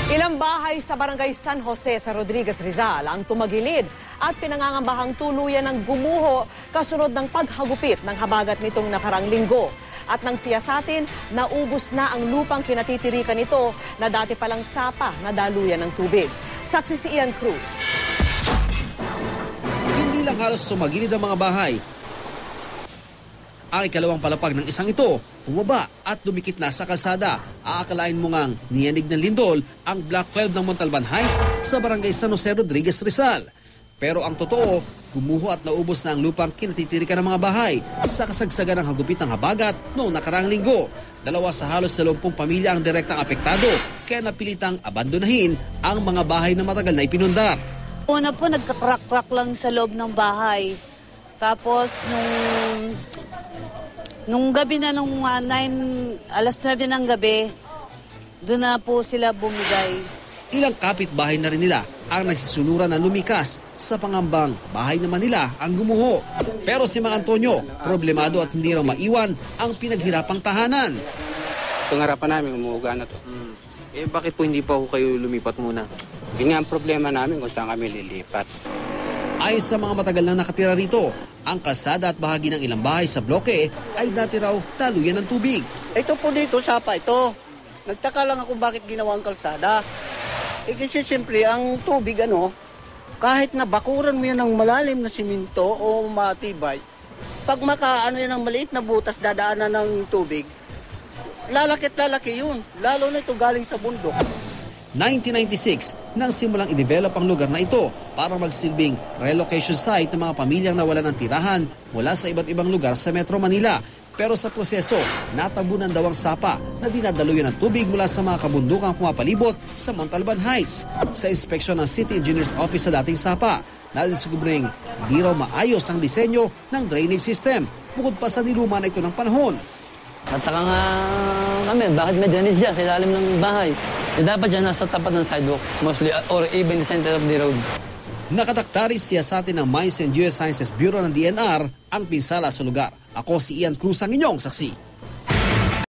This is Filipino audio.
Ilang bahay sa barangay San Jose sa Rodriguez, Rizal ang tumagilid at pinangangambahang tuluyan ng gumuho kasunod ng paghagupit ng habagat nitong nakarang linggo. At nang siyasatin, naubos na ang lupang kinatitirikan nito na dati palang sapa na daluyan ng tubig. Saksi si Ian Cruz. Hindi lang halos sumagilid ang mga bahay. Ang ikalawang palapag ng isang ito, bumaba at dumikit na sa kalsada. Aakalain mo ngang niyanig ng lindol ang Block 12 ng Montalban Heights sa barangay San Jose, Rodriguez, Rizal. Pero ang totoo, gumuho at naubos na ang lupang kinatitirikan ng mga bahay sa kasagsagan ng hagupit ng habagat noong nakarang linggo. 2 sa halos 30 pamilya ang direktang apektado, kaya napilitang abandonahin ang mga bahay na matagal na ipinundar. Una po, nagka-crack-crack lang sa loob ng bahay. Tapos, nung gabi na, alas 9 ng gabi, doon na po sila bumigay. Ilang kapitbahay na rin nila ang nagsisunuran na lumikas sa pangambang bahay naman nila ang gumuho. Pero si Mang Antonio, problemado at hindi raw maiwan ang pinaghirapang tahanan. Pangarapan namin, umuuga na to. Bakit po hindi pa ako kayo lumipat muna? Yun nga ang problema namin kung saan kami lilipat. Ayon sa mga matagal na nakatira rito, ang kalsada at bahagi ng ilang bahay sa bloke ay dati raw daluyan ng tubig. Ito po dito, sapa ito. Nagtaka lang ako bakit ginawa ang kalsada. Kasi simple, ang tubig kahit na bakuran mo yan ng malalim na siminto o matibay, pag yan ng maliit na butas dadaanan ng tubig, lalaki yun. Lalo na ito galing sa bundok. 1996 nang simulang i-develop ang lugar na ito para magsilbing relocation site ng mga pamilyang nawalan ng tirahan mula sa iba't ibang lugar sa Metro Manila. Pero sa proseso, natabunan daw ang sapa na dinadaluyan ng tubig mula sa mga kabundukang pumapalibot sa Montalban Heights. Sa inspeksyon ng City Engineers Office sa dating sapa, nadiskubreng di raw maayos ang disenyo ng drainage system bukod pa sa niluma na ito ng panahon. Nataka nga kami, bakit may drainage dyan sa ilalim ng bahay? Dapat dyan nasa tapat ng sidewalk, mostly, or even the center of the road. Nakataktaris siya sa atin ng Mines and Geosciences Bureau ng DNR ang pinsala sa lugar. Ako si Ian Cruz, ang inyong saksi.